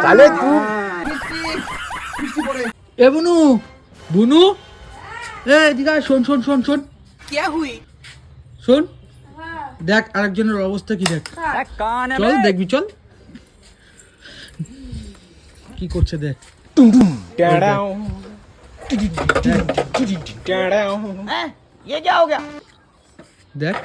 साले तू এ বুনু বুনু এ এদিকে আয়, শোন শোন শোন শোন क्या हुई শোন দেখ আরেকজনের অবস্থা কি দেখ कौन है চল দেখবি চল কি করছে দেখ हैं? ये क्या हो गया দেখ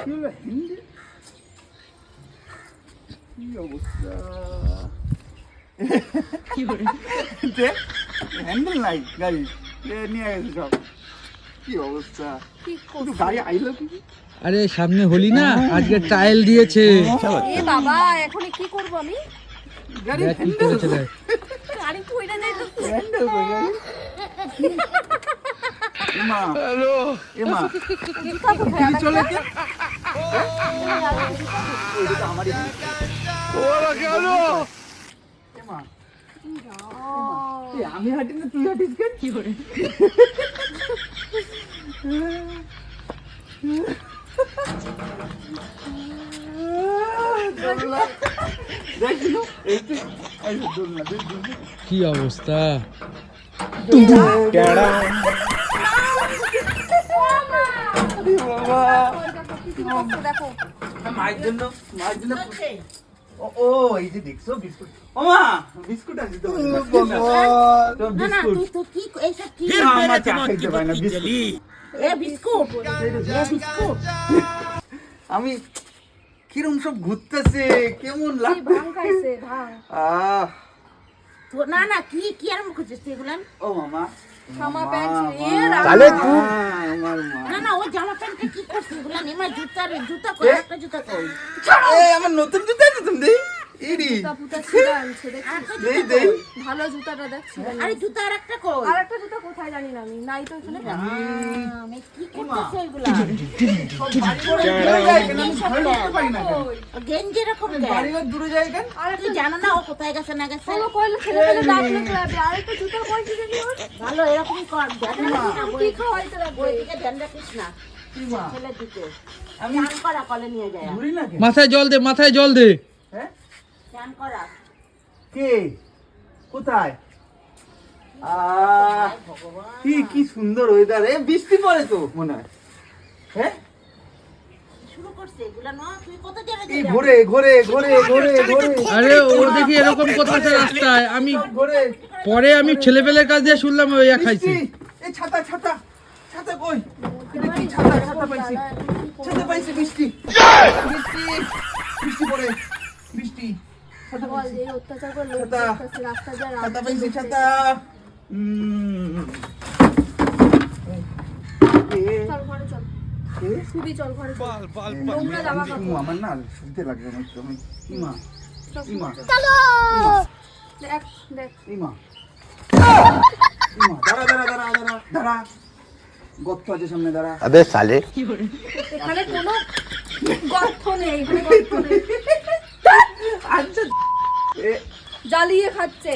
হ্যান্ডেল নাই গাড়ি নিয়ে গেছে সব কি অবস্থা কিন্তু গাড়ি আইলো কি আরে সামনে হলি না আজকে ট্রায়াল দিয়েছে এ বাবা এখন কি করব আমি গাড়ি দেখ কি করেছে দেখ গাড়ি কইরা যাই তো হ্যান্ডেল কই গাড়ি এমা হ্যালো এমা কি চলে কি ওইটা আমারই ওরা গেল এমা আমি হাঁটি না তুই হাঁটিস কেন কি করে কি অবস্থা দেখো মায়ের জন্য ও এই যে দেখছো বিস্কুট ওমা বিস্কুট আছে তো না না তুই তো কি এইসব কি আমার চা খাইতে পারে না বিস্কুট এ বিস্কুট বিস্কুট আমি কিরম সব ঘুরতেছে কেমন কি লাগবে ভাং খাইছে ভাং আহ তো না না কি কি আরম্ভ করছিস এগুলান ও মামা জামা প্যান্ট এ তাহলে তুই আমার মা না না ও জামা প্যান্টে কি করছিস এগুলান এমা জুতা কই একটা জুতা কই এই আমার নতুন জুতা নতুন দেই ইরি জুতা পুতা ছিড়া আনছে দেখছিস দেই দেই ভালো জুতাটা দেখছিস আরে জুতা আরেকটা কই আরেকটা জুতা কোথায় জানি না আমি নাই তো এখানে আমি কি করতেছ এগুলা গেঞ্জি এরকম বাড়ি দূরে যাই কেন তুই জানো না ও কোথায় গেছে না গেছে ও কইলো ছেলে পেলে ডাকলে তো আরেকটা জুতা কইছি জানি ওর ভালো এরকমই কর কি খাওয়াইতে লাগবে ওইদিকে ধ্যান রাখিস না ছেলের দিকে আমি চান করা কলে নিয়ে যায় ঘুরি না কেন মাথায় জল দে মাথায় জল দে হ্যাঁ চান করা কে কোথায় কি কি সুন্দর ওয়েদার এ বৃষ্টি পড়ে তো মনে হয় হ্যাঁ শুরু করছে এগুলা না তুই কত জায়গা এই ঘোরে ঘোরে ঘোরে ঘোরে ঘোরে আরে ও দেখি এরকম করতেছে রাস্তায় আমি ঘোরে পরে আমি ছেলেপেলের কাছ দিয়ে শুনলাম ওই খাইছে বৃষ্টি এই ছাতা ছাতা ছাতা কই এটা কি ছাতা ছাতা পাইছি ছাতা পাইছি বৃষ্টি বৃষ্টি বৃষ্টি পড়ে বৃষ্টি ছাতা বল পাইছি এই অত্যাচার করে লোক ছাতা। দেখতেছে রাস্তা যা ছাতা পাইছি ছাতা চল ঘরে চল এ শুবি চল ঘরে চল নোংরা জামা কাপড় আমার না শুনতে লাগবে না একদম ইমা ইমা দেখ দেখ ইমা ইমা দাঁড়া দাঁড়া দাঁড়া দাঁড়া দাঁড়া গর্ত আছে সামনে দাঁড়া अबे साले এখানে কোনো গর্ত নেই এখানে গর্ত নেই আচ্ছা এ জ্বালিয়ে খাচ্ছে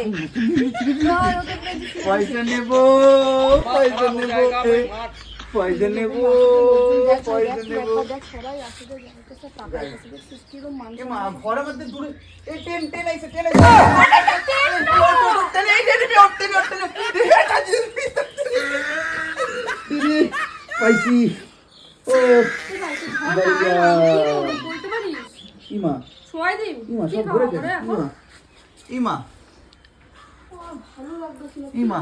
পয়সা নেব পয়সা নেব পয়সা নেব পয়সা নেব দেখ সবাই আসলে যাইতেছে টাকা দিতেছে কিরকম মানুষ এ মা ঘরের মধ্যে দূরে এই টেন টেন আইছে টেন আইছে টেন এই টেন টেন পাইছি ও ভাইয়া বলতে পারিস ইমা শোয়াই দিন ইমা কি সব খাওয়া ঘুরে করে ইমা ইমা ভালো লাগতেছিল ইমা